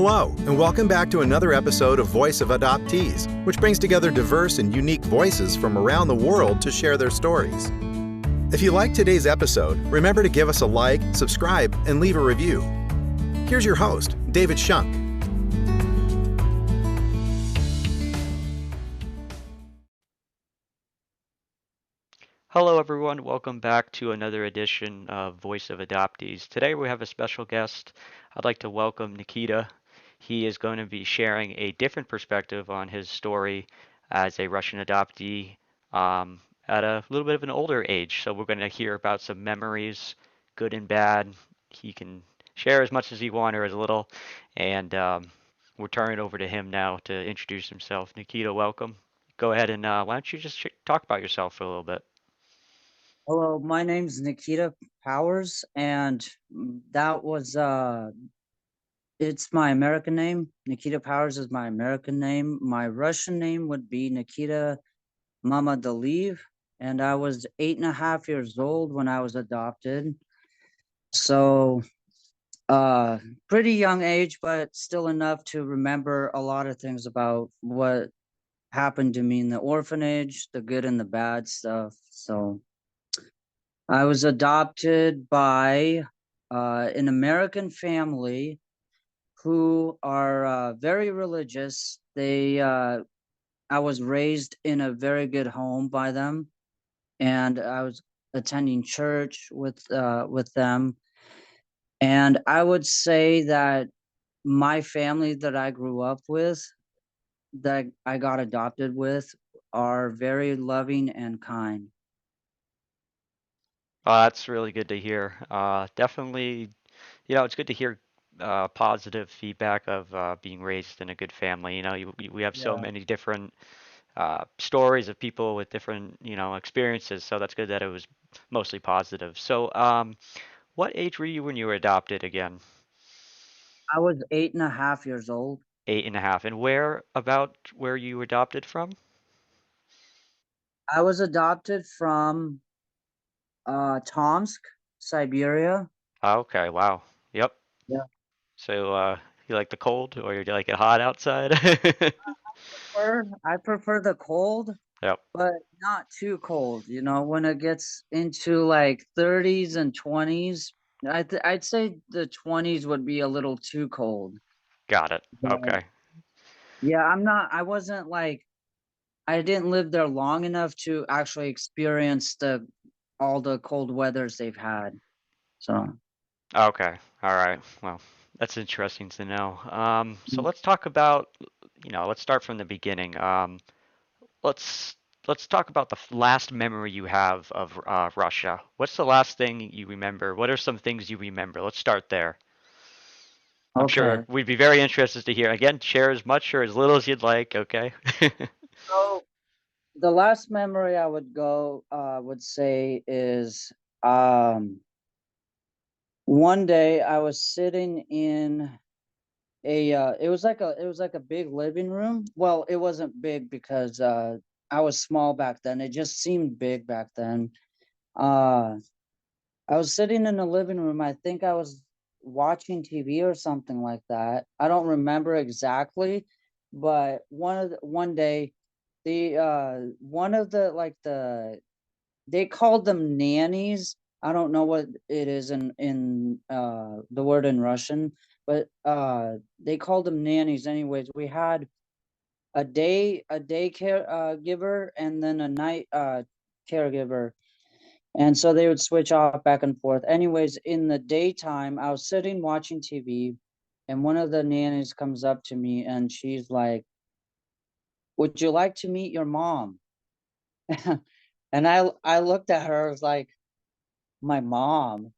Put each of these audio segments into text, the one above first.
Hello, and welcome back to another episode of Voice of Adoptees, which brings together diverse and unique voices from around the world to share their stories. If you like today's episode, remember to give us a like, subscribe, and leave a review. Here's your host, David Shunk. Hello, everyone. Welcome back to another edition of Voice of Adoptees. Today we have a special guest. I'd like to welcome Nikita. He is going to be sharing a different perspective on his story as a Russian adoptee at a little bit of an older age. So we're going to hear about some memories, good and bad. He can share as much as he wants or as little. And we'll turn it over to him now to introduce himself. Nikita, welcome. Go ahead and why don't you just talk about yourself for a little bit? Hello, my name's Nikita Powers, and that was it's my American name. Nikita Powers is my American name. My Russian name would be Nikita Mamadaliv, and I was 8.5 years old when I was adopted. So pretty young age, but still enough to remember a lot of things about what happened to me in the orphanage, the good and the bad stuff. So I was adopted by an American family who are very religious. I was raised in a very good home by them, and I was attending church with them. And I would say that my family that I grew up with, that I got adopted with, are very loving and kind. That's really good to hear. Definitely, it's good to hear positive feedback of being raised in a good family. We have so Yeah. many different stories of people with different, experiences. So that's good that it was mostly positive. So, what age were you when you were adopted again? I was 8.5 years old. 8.5. And where you were adopted from? I was adopted from Tomsk, Siberia. Okay, wow. Yep. Yeah. So, you like the cold or you like it hot outside? I prefer the cold, Yep. but not too cold. When it gets into like 30s and 20s, I'd say the 20s would be a little too cold. Got it. But Okay. yeah, I wasn't like, I didn't live there long enough to actually experience all the cold weathers they've had. So, Okay. All right. Well, that's interesting to know. So mm, let's talk about, let's start from the beginning. Let's let's talk about the last memory you have of Russia. What's the last thing you remember? What are some things you remember? Let's start there. I'm sure okay. we'd be very interested to hear. Again, share as much or as little as you'd like, okay? So the last memory I would say is um one day I was sitting in it was like a big living room. Well, it wasn't big because I was small back then. It just seemed big back then. Uh I was sitting in the living room. I think I was watching TV or something like that. I don't remember exactly, but one day the one of the like they called them nannies. I don't know what it is in the word in Russian, but they called them nannies anyways. We had a daycare giver and then a night caregiver. And so they would switch off back and forth. Anyways, in the daytime, I was sitting watching TV, and one of the nannies comes up to me and she's like, "Would you like to meet your mom?" And I looked at her, I was like, "My mom?"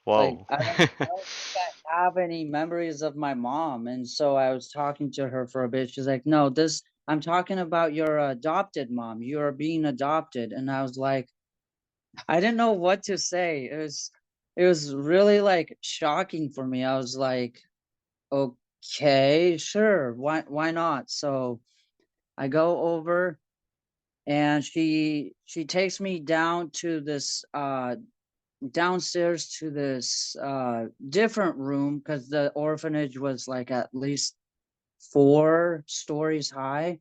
Like, Whoa. I don't think I have any memories of my mom. And so I was talking to her for a bit. She's like, "No, I'm talking about your adopted mom. You are being adopted." And I was like, I didn't know what to say. It was really like shocking for me. I was like, okay, sure, why not? So I go over and she takes me down to this downstairs to this different room, because the orphanage was like at least 4 stories high,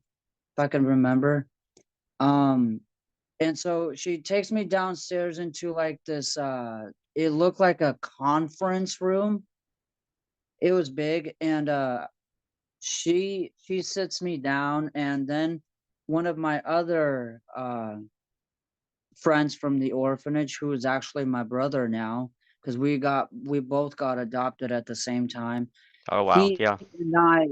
if I can remember. Um, and so she takes me downstairs into like this it looked like a conference room. It was big, and she sits me down, and then one of my other friends from the orphanage, who is actually my brother now, because we both got adopted at the same time. Oh wow, He yeah. and I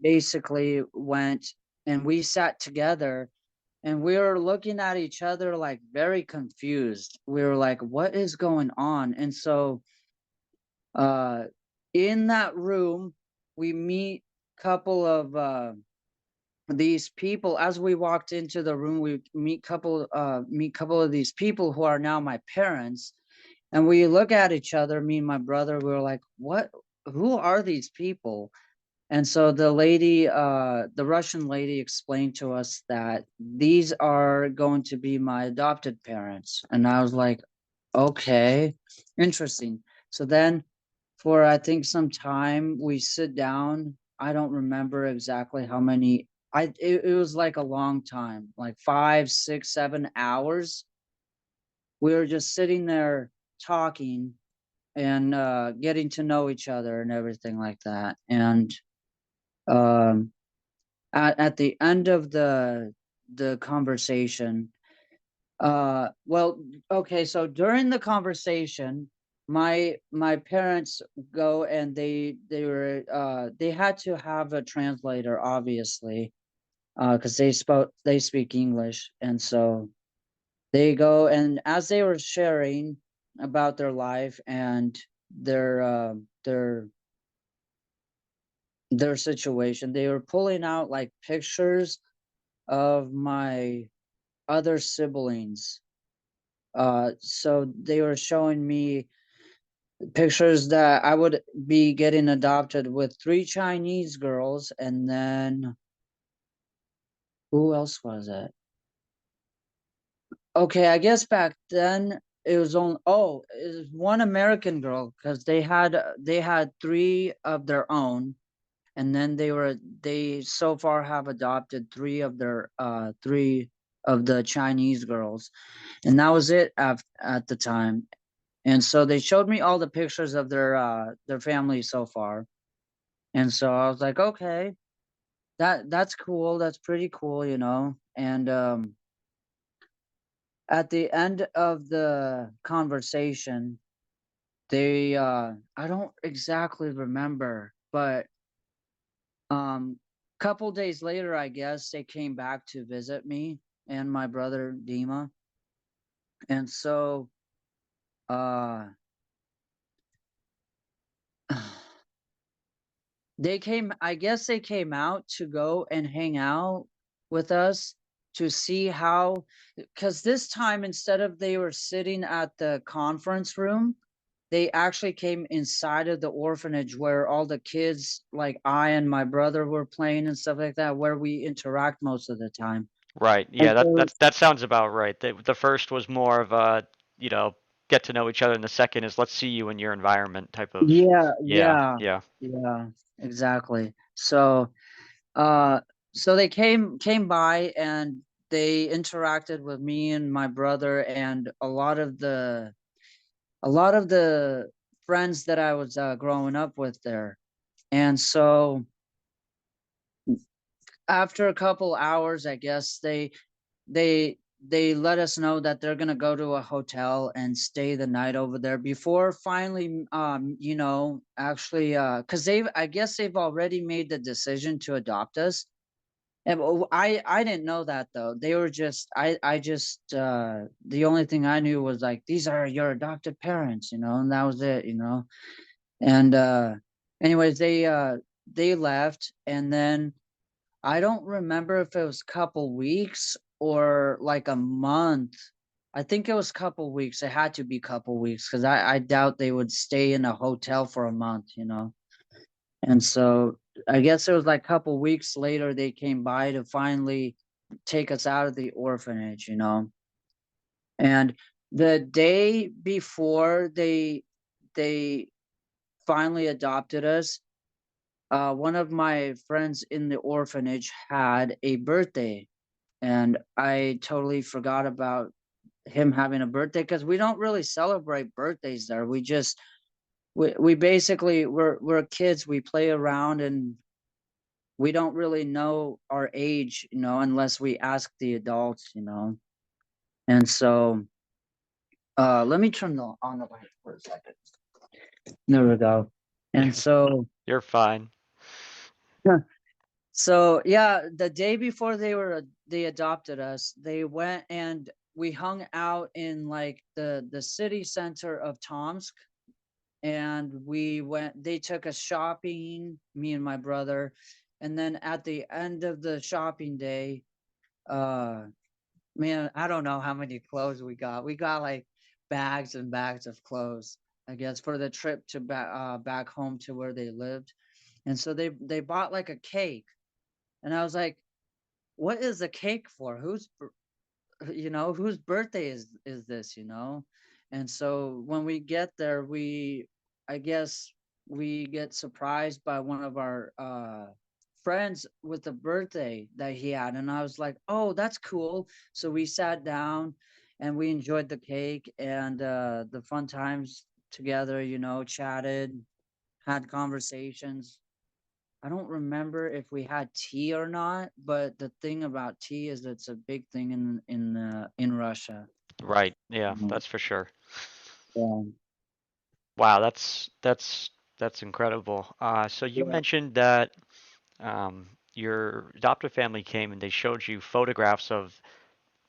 basically went, and we sat together, and we were looking at each other like very confused. We were like, what is going on? And so uh in that room we meet couple of these people. As we walked into the room, we meet couple of these people who are now my parents, and we look at each other, me and my brother. We were like, what, who are these people? And so the lady, the Russian lady, explained to us that these are going to be my adopted parents. And I was like, okay, interesting. So then for I think some time we sit down. I don't remember exactly how many. It was like a long time, like 5, 6, 7 hours. We were just sitting there talking and getting to know each other and everything like that. And um, at the end of the conversation, well, okay, so during the conversation, my parents go, and they had to have a translator, obviously, because they speak English. And so they go, and as they were sharing about their life and their uh their their situation, they were pulling out like pictures of my other siblings. So they were showing me pictures that I would be getting adopted with 3 Chinese girls, and then who else was it? Okay, I guess back then it was only, oh, it was one American girl, because they had 3 of their own, and then they so far have adopted 3 of the Chinese girls, and that was it at the time. And so they showed me all the pictures of their family so far. And so I was like, okay, that's cool. That's pretty cool. And at the end of the conversation, they I don't exactly remember, but couple days later, I guess they came back to visit me and my brother Dima. And so uh I guess they came out to go and hang out with us to see how, because this time, instead of they were sitting at the conference room, they actually came inside of the orphanage where all the kids, like I and my brother, were playing and stuff like that, where we interact most of the time. Right. And Yeah, that so, that that sounds about right. The first was more of a, you know, get to know each other, and the second is let's see you in your environment type of. yeah, Yeah, yeah, yeah. yeah, exactly. Uh, so they came by, and they interacted with me and my brother and a lot of the friends that I was growing up with there. And so after a couple hours, I guess they they let us know that they're gonna go to a hotel and stay the night over there before finally, actually, because I guess they've already made the decision to adopt us. And I didn't know that though. They were just I just the only thing I knew was like, these are your adopted parents, and that was it. And anyways, they left, and then I don't remember if it was a couple weeks or like a month. I think it was a couple weeks. It had to be a couple weeks, because I doubt they would stay in a hotel for a month. And so I guess it was like a couple weeks later they came by to finally take us out of the orphanage. And The day before they finally adopted us, one of my friends in the orphanage had a birthday, and I totally forgot about him having a birthday because we don't really celebrate birthdays there. We basically we're kids. We play around and we don't really know our age, unless we ask the adults, And so, let me turn on the light for a second. There we go. And so, You're fine. so yeah, the day before they adopted us, they went and we hung out in like the city center of Tomsk, and they took us shopping, me and my brother, and then at the end of the shopping day, uh man, I don't know how many clothes we got. We got like bags and bags of clothes, I guess, for the trip to back home to where they lived. And so they bought like a cake, and I was like, "What is the cake for? Whose birthday is this?" And so when we get there, I guess we get surprised by one of our friends with the birthday that he had, and I was like, "Oh, that's cool." So we sat down and we enjoyed the cake and the fun times together, chatted, had conversations. I don't remember if we had tea or not, but the thing about tea is it's a big thing in Russia. Right. Yeah, Mhm. that's for sure. Yeah. Wow, that's incredible. So you Yeah. mentioned that your adoptive family came and they showed you photographs of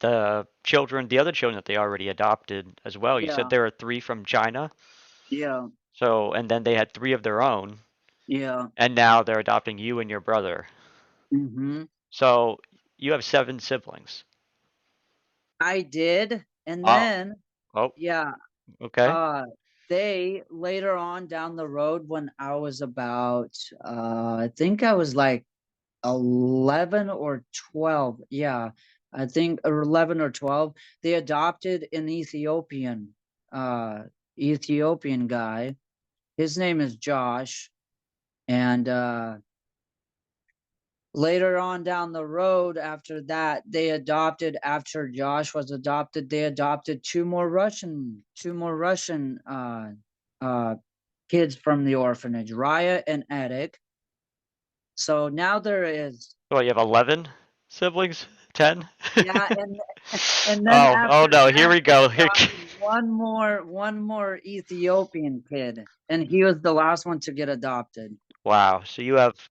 the other children that they already adopted as well. You said Yeah. there are three from China. Yeah. So, and then they had three of their own, Yeah. and now they're adopting you and your brother. Hmm. So you have seven siblings. I did, and Oh, then oh, yeah, okay. uh, they later on down the road when I was about, I think I was like 11 or 12. Yeah, I think 11 or 12. They adopted an uh, Ethiopian guy. His name is Josh. And later on down the road after that, after Josh was adopted, they adopted two more Russian uh, kids from the orphanage, Raya and Edek. So now there is, So you have 11 siblings? 10? yeah, and then Oh after no, that, here we they go. adopted one more Ethiopian kid, and he was the last one to get adopted. Wow, so you have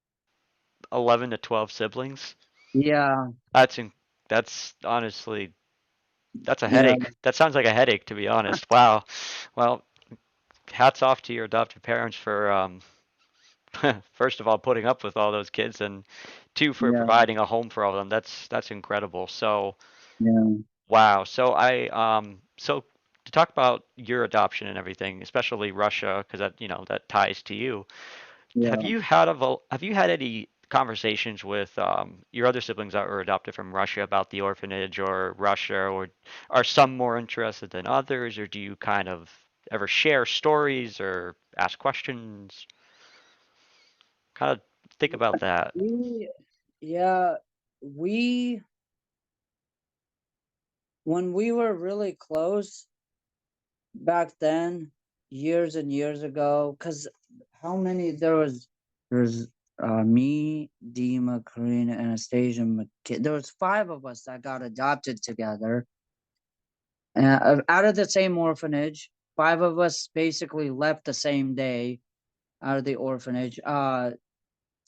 11 to 12 siblings? Yeah, That's in, that's honestly, that's a yeah, headache. That sounds like a headache, to be honest. Wow. Well, hats off to your adoptive parents for first of all putting up with all those kids, and two for yeah, providing a home for all of them. That's incredible. So yeah, wow. So to talk about your adoption and everything, especially Russia, because that ties to you. yeah. Have you had any conversations with your other siblings that were adopted from Russia about the orphanage or Russia, or are some more interested than others, or do you kind of ever share stories or ask questions? Kind of think about that. We, yeah, we, when we were really close back then, years and years ago, because how many there's me, Dima, Karina, Anastasia, there was five of us that got adopted together, out of the same orphanage. Five of us basically left the same day out of the orphanage.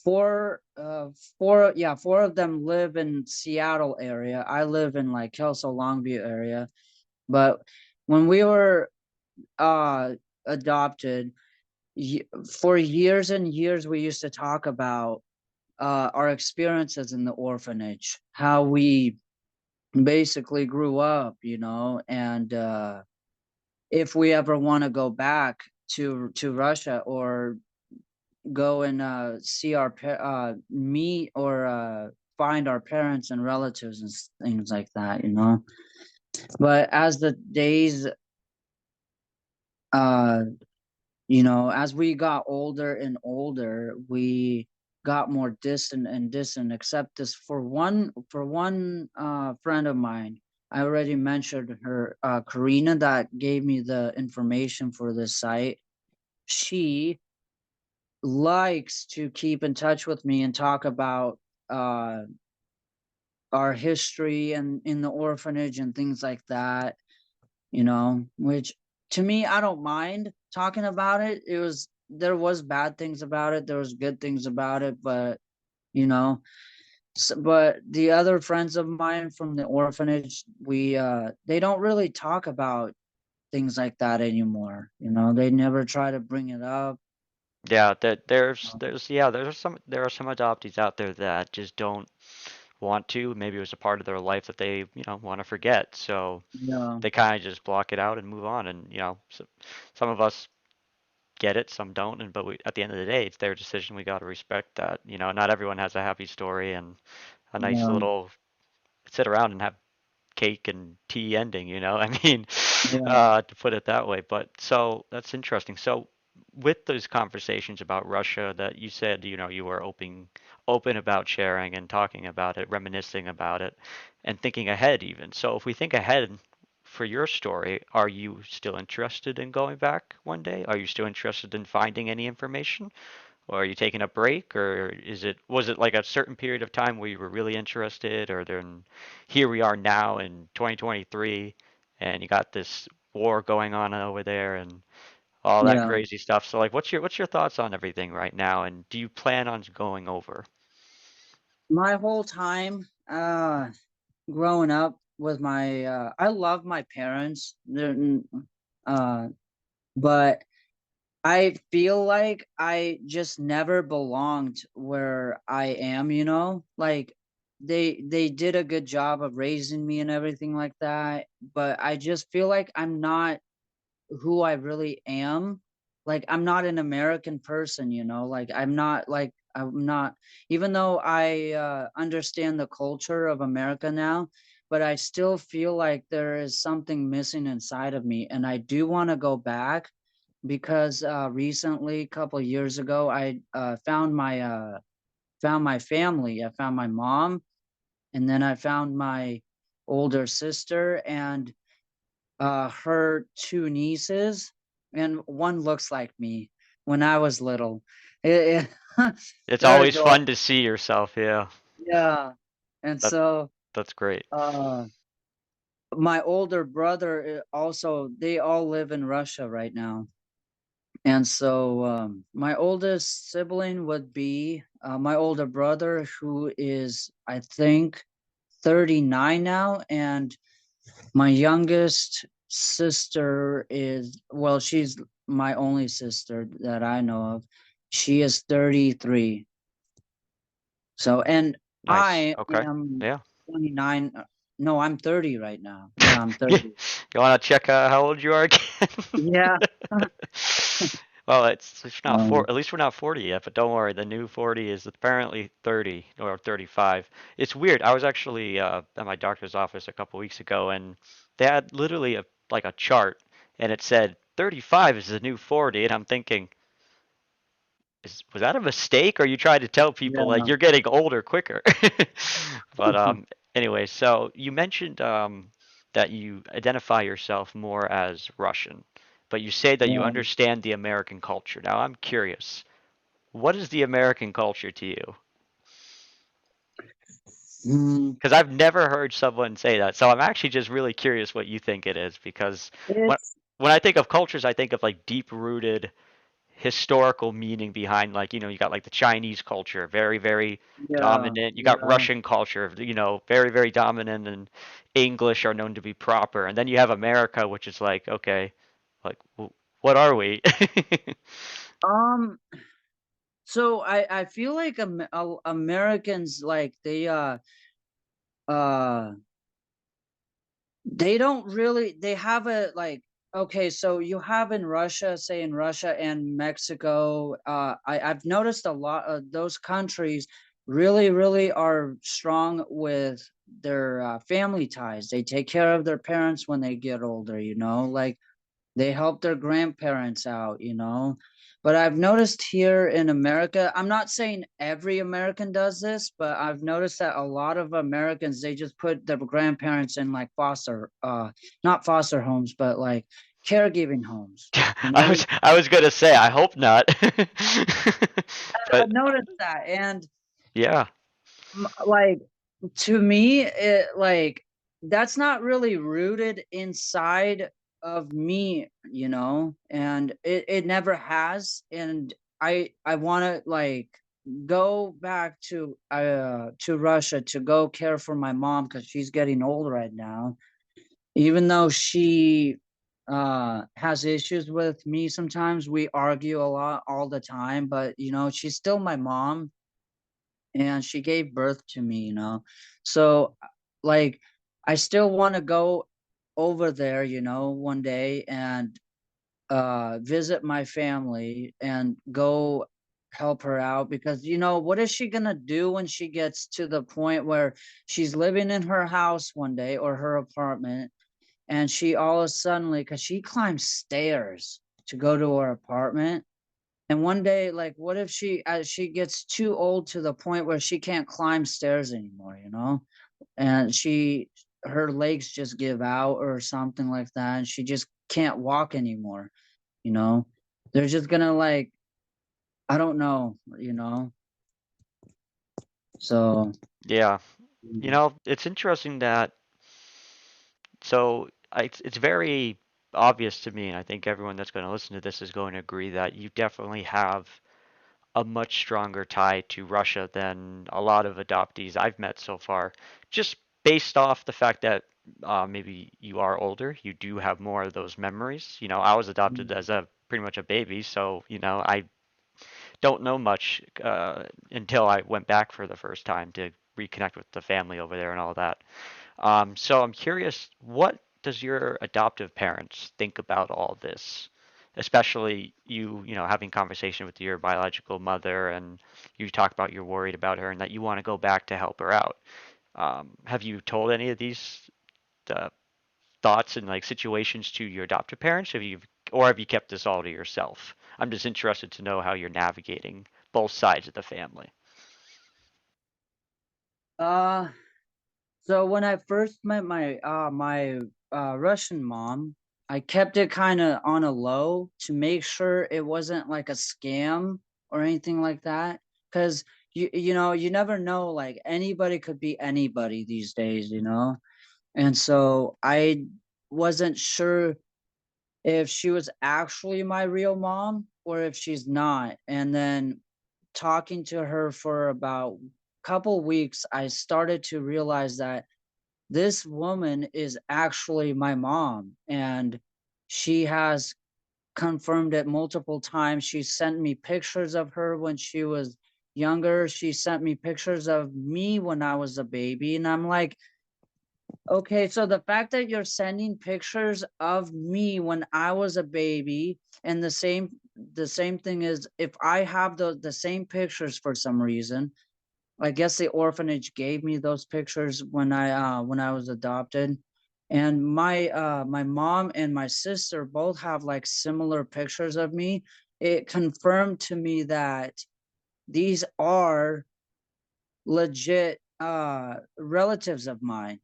Four of them live in Seattle area. I live in like Kelso Longview area. But when we were uh adopted, for years and years we used to talk about our experiences in the orphanage, how we basically grew up, and if we ever want to go back to Russia or go and see meet or find our parents and relatives and things like that. But as the days, uh, as we got older and older, we got more distant and distant. Except this for one friend of mine, I already mentioned her, Karina, that gave me the information for this site. She likes to keep in touch with me and talk about uh our history and in the orphanage and things like that, which to me, I don't mind talking about it. There was bad things about it, there was good things about it, but you know, but the other friends of mine from the orphanage, they don't really talk about things like that anymore. They never try to bring it up. Yeah, that there are some adoptees out there that just don't want to. Maybe it was a part of their life that they, want to forget. So Yeah, they kind of just block it out and move on. And, so, some of us get it, some don't. And but at the end of the day, it's their decision. We got to respect that. Not everyone has a happy story and a nice yeah, little sit around and have cake and tea ending, I mean, yeah, to put it that way. But so that's interesting. So with those conversations about Russia that you said, you were open about sharing and talking about it, reminiscing about it, and thinking ahead even. So if we think ahead for your story, are you still interested in going back one day? Are you still interested in finding any information? Or are you taking a break, or was it like a certain period of time where you were really interested, or then here we are now in 2023, and you got this war going on over there and all that yeah. crazy stuff. So like, what's your thoughts on everything right now, and do you plan on going over? My whole time, growing up with I love my parents. Uh, but I feel like I just never belonged where I am, Like they did a good job of raising me and everything like that, but I just feel like I'm not who I really am. Like I'm not an American person, I'm not, even though I understand the culture of America now, but I still feel like there is something missing inside of me, and I do want to go back because recently, a couple of years ago, I found my family. I found my mom, and then I found my older sister and her two nieces, and one looks like me when I was little. It's They're always adorable. fun to see yourself. Yeah, Yeah, and that so that's great. uh, my older brother also, they all live in Russia right now. And so my oldest sibling would be my older brother, who is, I think, 39 now. And my youngest sister is, well, she's my only sister that I know of. She is 33. So, and Nice. I Okay. am Yeah. 29. No, I'm 30 right now. Yeah, I'm You 30. want to check how old you are again? Yeah. Well, it's not Um, at least we're not 40 yet, but don't worry, the new 40 is apparently 30 or 35. It's weird. I was actually at my doctor's office a couple weeks ago, and they had literally like a chart, and it said 35 is the new 40, and I'm thinking, was that a mistake, or you trying to tell people like yeah. you're getting older quicker? But anyway, so you mentioned that you identify yourself more as Russian, but you say that you Yeah. understand the American culture. Now I'm curious, what is the American culture to you? Mm, Because I've never heard someone say that. So I'm actually just really curious what you think it is, because when it's, when I think of cultures, I think of like deep-rooted historical meaning behind, like, you got like the Chinese culture, very, very yeah, dominant. You got yeah. Russian culture, very, very dominant, and English are known to be proper. And then you have America, which is like, okay, like what are we? Um, so I feel like Americans, like uh they don't really, they have a like, okay, so you have in Russia, say in Russia and Mexico, I've noticed a lot of those countries, really, really are strong with their family ties. They take care of their parents when they get older, like they help their grandparents out, But I've noticed here in America, I'm not saying every American does this, but I've noticed that a lot of Americans, they just put their grandparents in like not foster homes, but like caregiving homes. I was gonna say I hope not, but I've noticed that. And yeah, like to me, it like that's not really rooted inside of me, and it never has. And I want to like go back to Russia to go care for my mom because she's getting old right now. Even though she has issues with me sometimes, we argue a lot all the time, but she's still my mom and she gave birth to me, So like I still want to go over there, one day and visit my family and go help her out because what is she going to do when she gets to the point where she's living in her house one day or her apartment and she all of a sudden cuz she climbs stairs to go to her apartment and one day, like, what if she gets too old to the point where she can't climb stairs anymore, And her legs just give out or something like that, and she just can't walk anymore, you know? They're just gonna like, I don't know, So yeah. mm, It's interesting that it's very obvious to me, and I think everyone that's going to listen to this is going to agree that you definitely have a much stronger tie to Russia than a lot of adoptees I've met so far. Just based off the fact that maybe you are older, you do have more of those memories. I was adopted mm, as a pretty much a baby, so I don't know much until I went back for the first time to reconnect with the family over there and all that. So I'm curious, what does your adoptive parents think about all this? Especially you having conversation with your biological mother, and you talk about you're worried about her and that you want to go back to help her out. Have you told any of these uh, thoughts and like situations to your adoptive parents? Have you kept this all to yourself? I'm just interested to know how you're navigating both sides of the family. uh so when I first met my Russian mom, I kept it kind of on a low to make sure it wasn't like a scam or anything like that. Because you never know. Like anybody could be anybody these days, And so I wasn't sure if she was actually my real mom or if she's not. And then talking to her for about couple weeks, I started to realize that this woman is actually my mom, and she has confirmed it multiple times. She sent me pictures of her when she was younger. She sent me pictures of me when I was a baby, and I'm like, okay, so the fact that you're sending pictures of me when I was a baby, and the same thing is if I have the same pictures for some reason, I guess the orphanage gave me those pictures when I was adopted. And my mom and my sister both have like similar pictures of me. It confirmed to me that these are legit relatives of mine,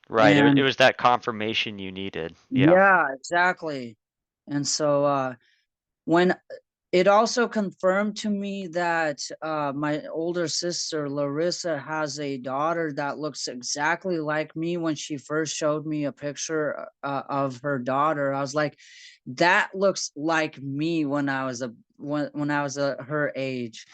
Right. It And was that confirmation you needed. Yeah. yeah, exactly. And so when it also confirmed to me that my older sister Larissa has a daughter that looks exactly like me. When she first showed me a picture of her daughter, I was like, that looks like me when I was her age.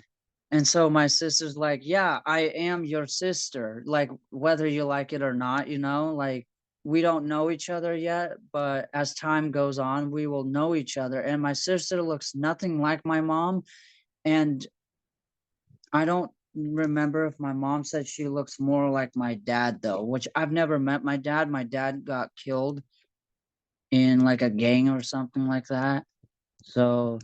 And so my sister's like, yeah, I am your sister, like whether you like it or not, like we don't know each other yet, but as time goes on, we will know each other. And my sister looks nothing like my mom. And I don't remember if my mom said she looks more like my dad, though, which I've never met my dad. My dad got killed in like a gang or something like that. So,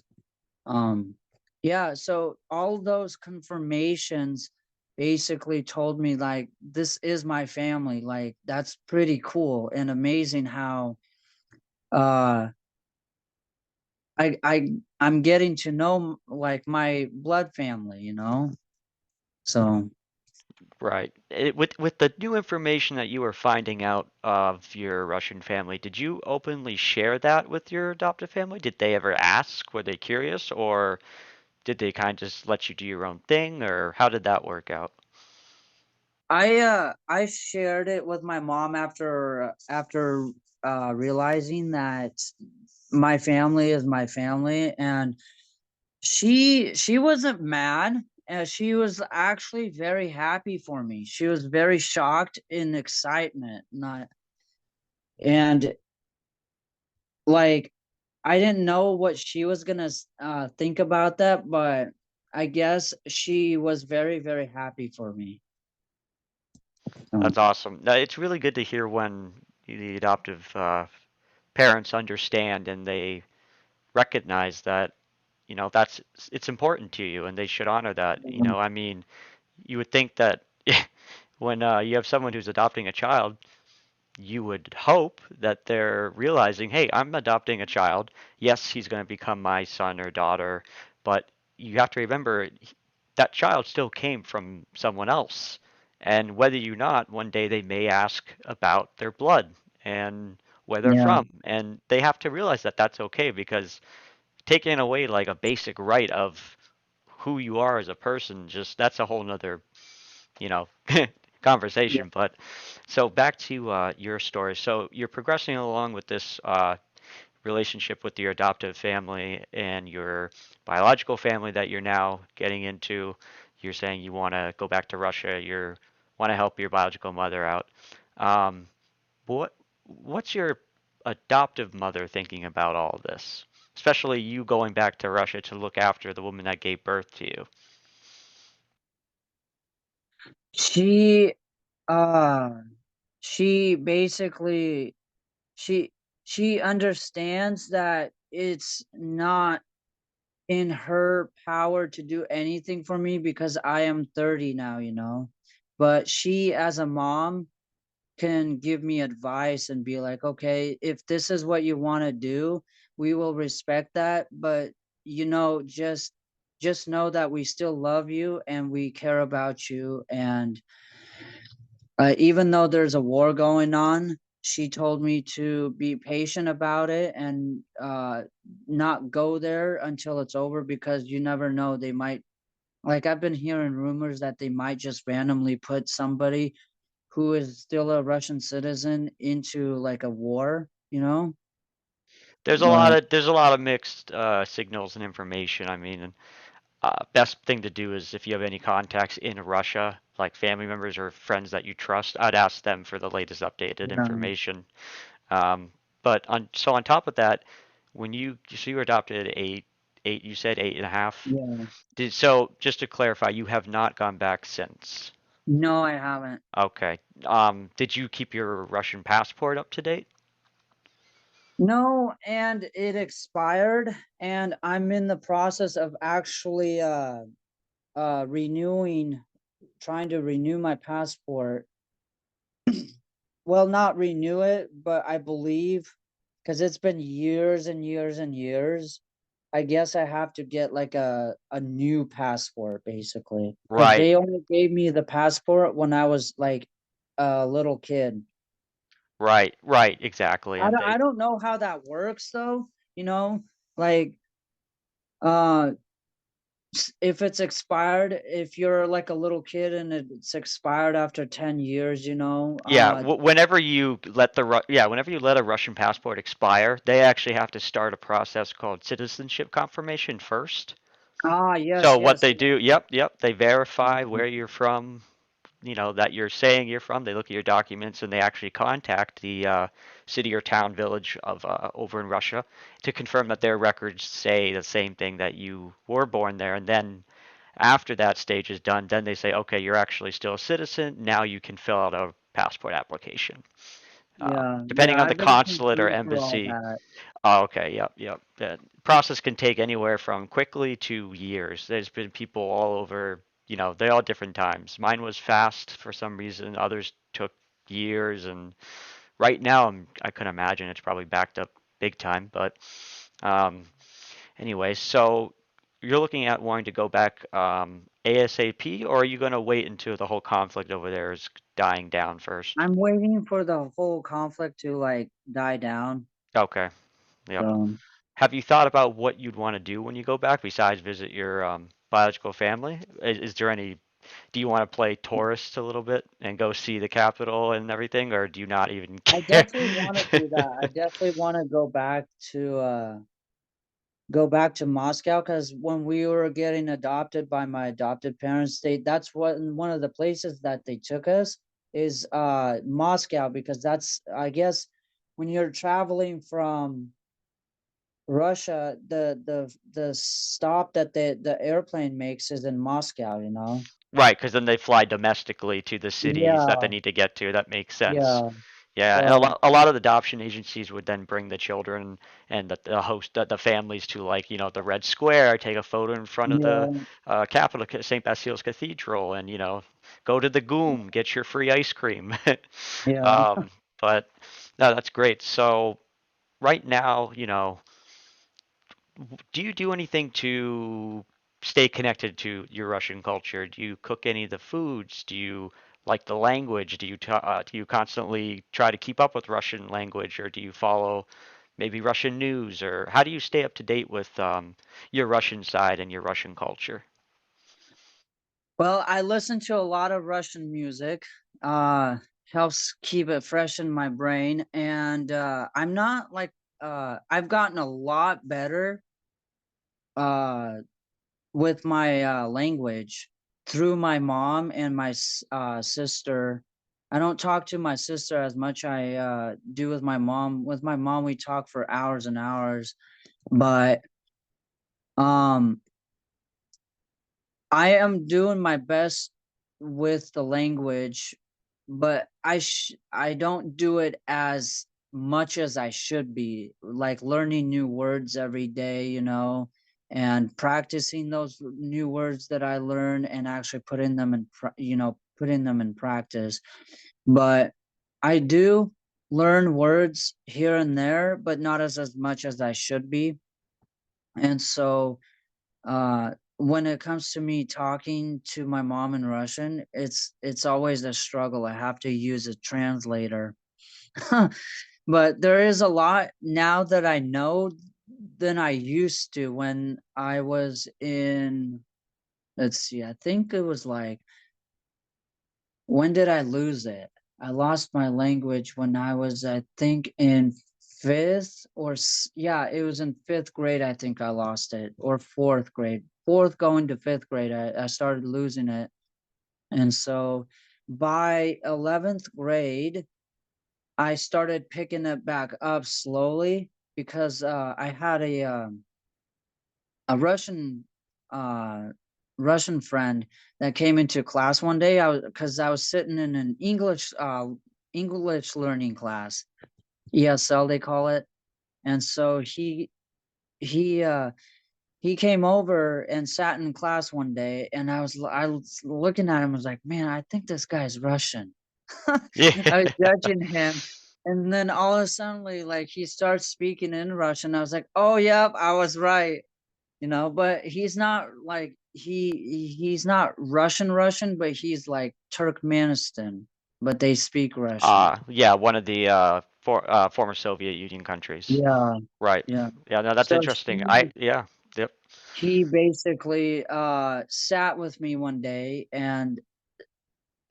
um, Yeah, so all those confirmations basically told me like this is my family. Like that's pretty cool and amazing how uh I'm getting to know like my blood family, you know? So Right. With the new information that you were finding out of your Russian family, did you openly share that with your adoptive family? Did they ever ask? Were they curious, or did they kind of just let you do your own thing, or how did that work out? I shared it with my mom after realizing that my family is my family, and she wasn't mad. She was actually very happy for me. She was very shocked in excitement, not and like I didn't know what she was gonna think about that, but I guess she was very very happy for me. So, That's awesome. It's really good to hear when the adoptive parents understand and they recognize that, that's it's important to you and they should honor that. I mean, you would think that when you have someone who's adopting a child, you would hope that they're realizing, hey, I'm adopting a child. Yes, he's going to become my son or daughter, but you have to remember that child still came from someone else. And whether you not, one day they may ask about their blood and where they're yeah, from. And they have to realize that that's okay because taking away like a basic right of who you are as a person, just that's a whole nother, you know, yeah, conversation. But so back to your story. So you're progressing along with this relationship with your adoptive family and your biological family that you're now getting into. You're saying you want to go back to Russia. You want to help your biological mother out. Um, what what's your adoptive mother thinking about all of this? Especially you going back to Russia to look after the woman that gave birth to you. she uh she basically she she understands that it's not in her power to do anything for me because I am 30 now, you know. But she as a mom can give me advice and be like, "Okay, if this is what you want to do, we will respect that, but just know that we still love you and we care about you and even though there's a war going on, she told me to be patient about it and not go there until it's over because you never know. They might, like, I've been hearing rumors that they might just randomly put somebody who is still a Russian citizen into like a war, you know? But There's a lot of mixed signals and information. I mean, best thing to do is if you have any contacts in Russia, like family members or friends that you trust, I'd ask them for the latest updated yeah, information. Um, but on top of that, when you were adopted eight, you said 8.5. yeah. So just to clarify, you have not gone back since. No, I haven't. Okay. Did you keep your Russian passport up to date? No, and it expired, and I'm in the process of actually renewing trying to renew my passport. Well, not renew it, but I believe because it's been years and years and years. I guess I have to get like a new passport basically because Right, they only gave me the passport when I was like a little kid. right, exactly. And I they, don't know how that works though, you know, like uh if it's expired, if you're like a little kid and it's expired after 10 years, yeah, whenever you let a Russian passport expire, they actually have to start a process called citizenship confirmation first. So yes, what yes, they do, yep, they verify yes. where you're from, that you're saying you're from. They look at your documents and they actually contact the city or town village of over in Russia to confirm that their records say the same thing that you were born there. And then after that stage is done, then they say, okay, you're actually still a citizen. Now you can fill out a passport application. Yeah, Depending yeah, on the I've been consulate or confused for all embassy. that. Oh, okay, yep, yep. The process can take anywhere from quickly to years. There's been people all over, they're all different times. Mine was fast for some reason, others took years, and right now I can imagine it's probably backed up big time. But um, anyway, so you're looking at wanting to go back ASAP, or are you going to wait until the whole conflict over there is dying down first? I'm waiting for the whole conflict to like die down. Okay, yep. So Have you thought about what you'd want to do when you go back besides visit your biological family? Is there any, do you want to play tourist a little bit and go see the capital and everything, or do you not even I care? definitely want to do that. I definitely want to go back to Moscow because when we were getting adopted by my adopted parents, that's what one of the places that they took us is Moscow because that's I guess when you're traveling from Russia, the stop that the airplane makes is in Moscow, you know? Right, because then they fly domestically to the cities that they Yeah, need to get to. That makes sense. yeah. Yeah, and So a lot of the adoption agencies would then bring the children and the families to, like, the Red Square, take a photo in front of the yeah, Capitol, St. Basil's Cathedral, and go to the Goom, get your free ice cream. yeah. um, but no, that's great. So right now, do you do anything to stay connected to your Russian culture? Do you cook any of the foods? Do you like the language? Do you constantly try to keep up with Russian language, or do you follow maybe Russian news, or how do you stay up to date with your Russian side and your Russian culture? Well, I listen to a lot of Russian music. Uh Helps keep it fresh in my brain and I'm not like I've gotten a lot better uh with my language through my mom and my sister. I don't talk to my sister as much I do with my mom. With my mom we talk for hours and hours, but um I am doing my best with the language, but I don't do it as much as I should be, like learning new words every day, and practicing those new words that I learn and actually putting them in practice. But I do learn words here and there, but not as much as I should be. And so when it comes to me talking to my mom in Russian, it's always a struggle. I have to use a translator. But there is a lot now that I know than I used to when I was in, let's see, I think it was like, when did I lose it? I lost my language when I was, I think, in fifth yeah, it was in fifth grade. I think I lost it, or fourth grade, fourth going to fifth grade. I started losing it. And so by 11th grade, I started picking it back up slowly because I had a uh, Russian friend that came into class one day. I was sitting in an English learning class, ESL they call it, and so he uh he came over and sat in class one day, and I was looking at him. I was like, man, I think this guy's Russian. Yeah. I was judging him. And then all of a sudden, like he starts speaking in Russian. I was like, "Oh, yep, I was right." But he's not like he's not Russian, but he's like Turkmenistan, but they speak Russian. Yeah, one of the former Soviet Union countries. Yeah, Right. yeah. Yeah, no, that's So interesting. Yeah, yep. he basically sat with me one day and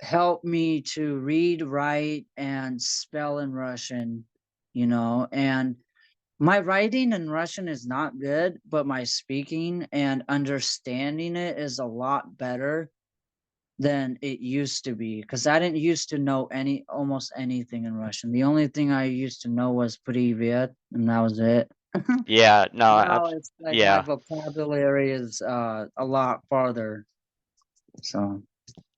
helped me to read, write, and spell in Russian, and my writing in Russian is not good, but my speaking and understanding it is a lot better than it used to be because I didn't used to know almost anything in Russian. The only thing I used to know was "Привет," and that was it. Yeah, no, Now it's like my yeah. vocabulary is a lot farther. So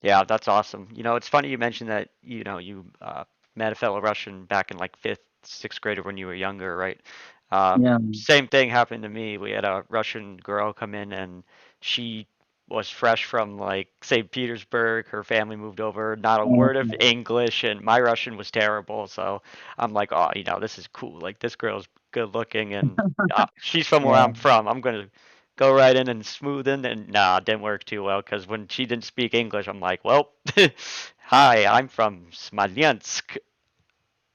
Yeah, that's awesome. It's funny you mentioned that, you met a fellow Russian back in like fifth, sixth grade, or when you were younger, right? Yeah. Same thing happened to me. We had a Russian girl come in, and she was fresh from like St. Petersburg. Her family moved over, not a word of English, and my Russian was terrible. So I'm like, oh, this is cool. Like this girl's good looking, and she's from where Yeah. I'm from. I'm gonna go right in and smooth in, and nah, it didn't work too well because when she didn't speak English, I'm like, well, hi, I'm from Smolensk.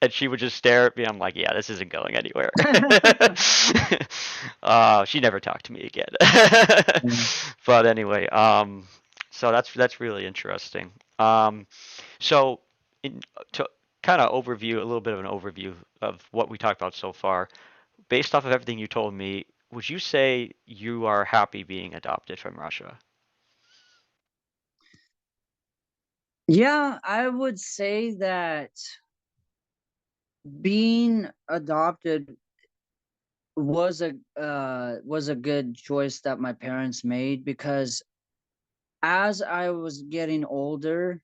And she would just stare at me. I'm like, yeah, this isn't going anywhere. She never talked to me again. Yeah. But anyway, so that's really interesting. So in, to kind of overview a little bit of an overview of what we talked about so far, based off of everything you told me, would you say you are happy being adopted from Russia? Yeah, I would say that being adopted was a good choice that my parents made, because as I was getting older,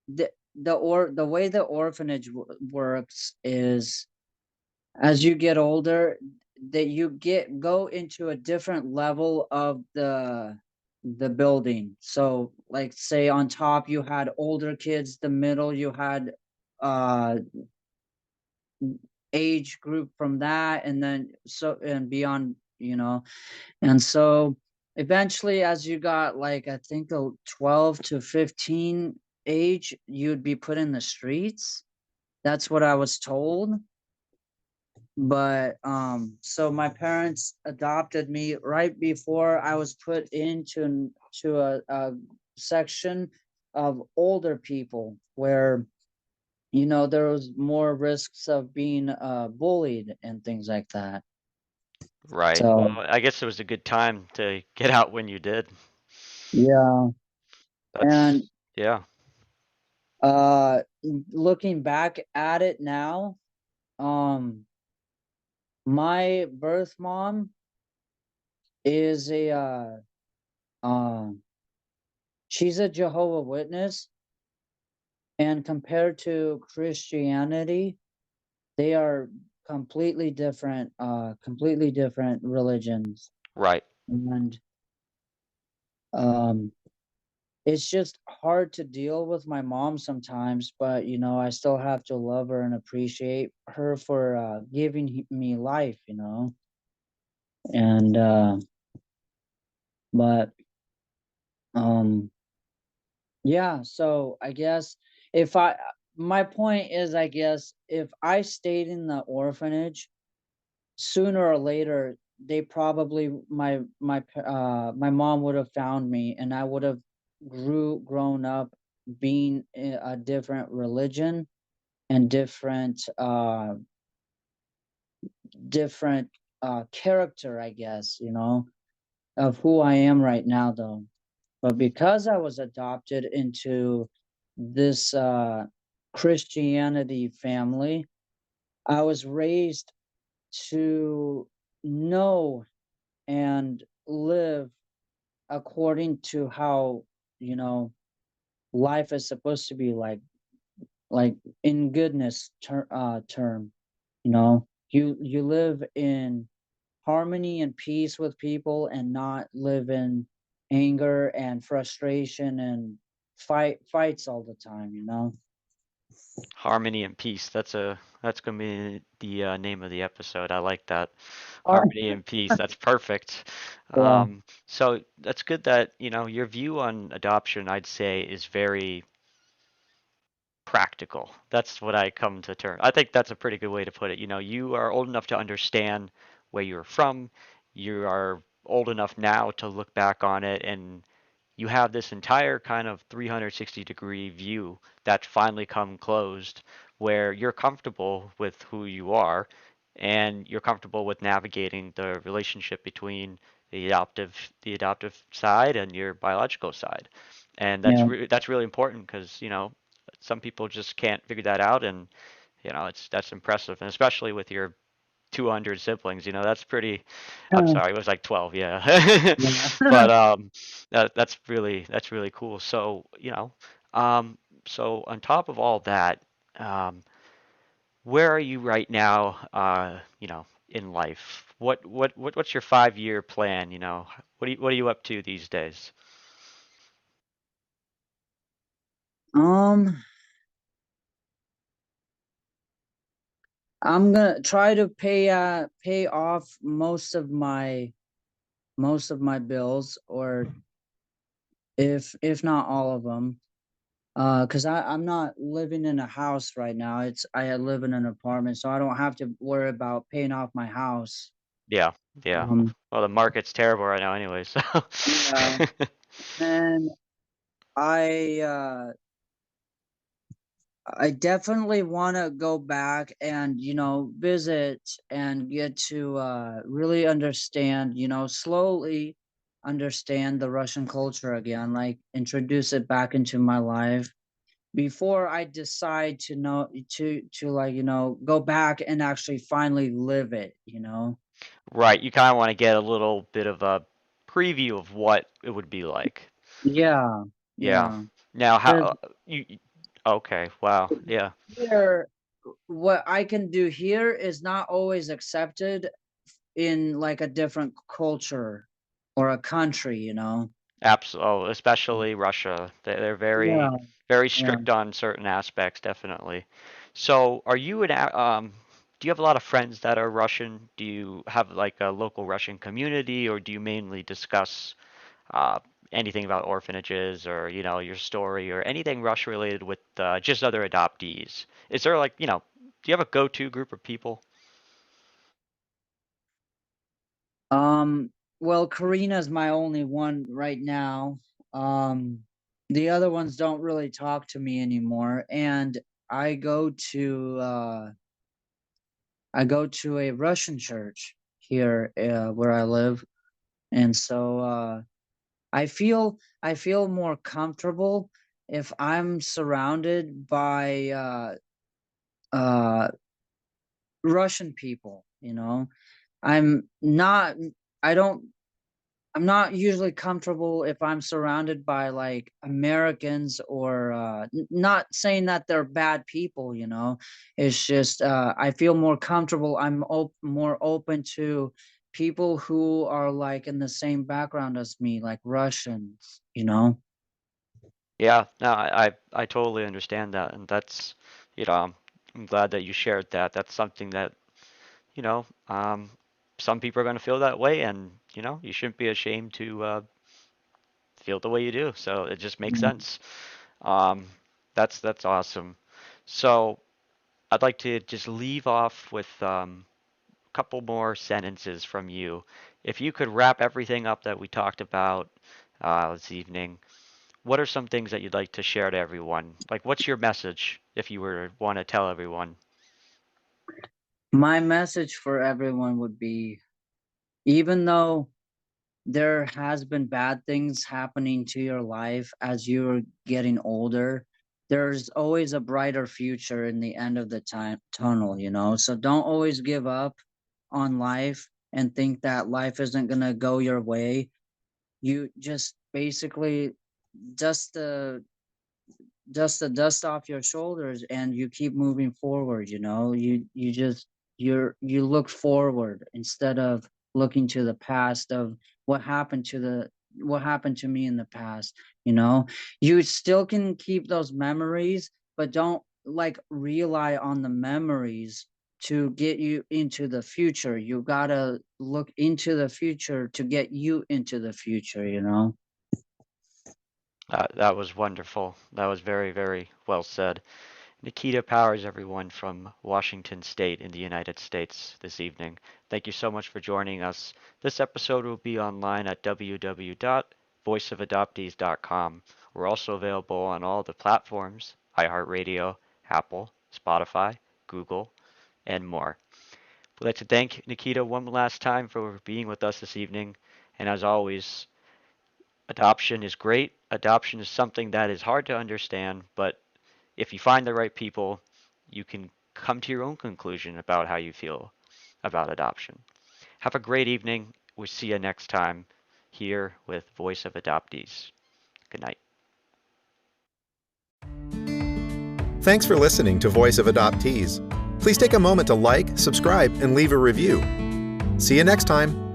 the way the orphanage works is, as you get older, that you go into a different level of the building. So like, say on top you had older kids, the middle you had uh age group from that, and then so and beyond, and so eventually, as you got like, I think a 12 to 15 age, you'd be put in the streets. That's what I was told. But so my parents adopted me right before I was put to a section of older people, where there was more risks of being bullied and things like that. Right. Well, So I guess it was a good time to get out when you did. yeah. And That's, yeah. uh looking back at it now, um my birth mom is a um she's a Jehovah Witness, and compared to Christianity, they are completely different religions. Right. And um it's just hard to deal with my mom sometimes, but I still have to love her and appreciate her for giving me life, and but um yeah, so I guess, if I my point is, I guess if I stayed in the orphanage, sooner or later, they probably my mom would have found me, and I would have grown up being a different religion, and different character, I guess, of who I am right now, though. But because I was adopted into this Christianity family, I was raised to know and live according to how, you know life is supposed to be, like in goodness term. You live in harmony and peace with people, and not live in anger and frustration and fights all the time, Harmony and peace. That's gonna be the name of the episode. I like that. all right. Harmony and peace. That's perfect. Yeah. So that's good that, your view on adoption, I'd say, is very practical. That's what I come to term. I think that's a pretty good way to put it. You are old enough to understand where you're from. You are old enough now to look back on it, and you have this entire kind of 360-degree view that's finally come closed, where you're comfortable with who you are, and you're comfortable with navigating the relationship between the adoptive side and your biological side. And Yeah. that's really important because, some people just can't figure that out, and that's impressive, and especially with your 200 siblings. That's pretty. I'm Yeah. sorry, it was like 12, yeah. Yeah. But that's really cool. So, so on top of all that, where are you right now, in life? What's your 5-year plan, what are you up to these days? Um, I'm gonna try to pay off most of my bills, or if not all of them. Cause I'm not living in a house right now. I live in an apartment, so I don't have to worry about paying off my house. Yeah, yeah. Um, Well, the market's terrible right now anyway, so. yeah, and I uh I definitely want to go back and, visit and get to really understand, slowly understand the Russian culture again, like introduce it back into my life before I decide to know to like, go back and actually finally live it. Right, you kind of want to get a little bit of a preview of what it would be like. Yeah, Yeah. yeah. Now, Because okay, wow, yeah, here, what I can do here is not always accepted in like a different culture or a country. absolutely. Especially Russia, they're very, Yeah, very yeah. strict on certain aspects, definitely. So, do you have a lot of friends that are Russian? Do you have like a local Russian community, or do you mainly discuss uh, anything about orphanages, or your story, or anything Russia related with just other adoptees? Is there like, do you have a go-to group of people? Well, Karina's my only one right now. Um, the other ones don't really talk to me anymore, and I go to uh I go to a Russian church here where I live, and so I feel more comfortable if I'm surrounded by uh Russian people. I'm not I don't I'm not usually comfortable if I'm surrounded by like Americans or not saying that they're bad people. It's just I feel more comfortable. More open to people who are like in the same background as me, like Russians. Yeah, no, I totally understand that, and that's, I'm glad that you shared that. That's something that, you know, um, some people are going to feel that way, and you shouldn't be ashamed to feel the way you do. So it just makes Yeah. sense. Um, that's awesome. So I'd like to just leave off with a couple more sentences from you. If you could wrap everything up that we talked about this evening, what are some things that you'd like to share to everyone? Like, what's your message if you were to want to tell everyone? My message for everyone would be, even though there has been bad things happening to your life as you're getting older, there's always a brighter future in the end of the time tunnel. So don't always give up on life and think that life isn't going to go your way. You just basically dust the dust the dust off your shoulders and you keep moving forward. You look forward instead of looking to the past of what happened to the what happened to me in the past. You still can keep those memories, but don't like rely on the memories to get you into the future. You gotta look into the future to get you into the future. That was wonderful. That was very, very well said. Nikita Powers, everyone from Washington State in the United States this evening. Thank you so much for joining us. This episode will be online at www.voiceofadoptees.com. We're also available on all the platforms: iHeartRadio, Apple, Spotify, Google, and more. We'd like to thank Nikita one last time for being with us this evening. And as always, adoption is great. Adoption is something that is hard to understand, but if you find the right people, you can come to your own conclusion about how you feel about adoption. Have a great evening. We'll see you next time here with Voice of Adoptees. Good night. Thanks for listening to Voice of Adoptees. Please take a moment to like, subscribe, and leave a review. See you next time.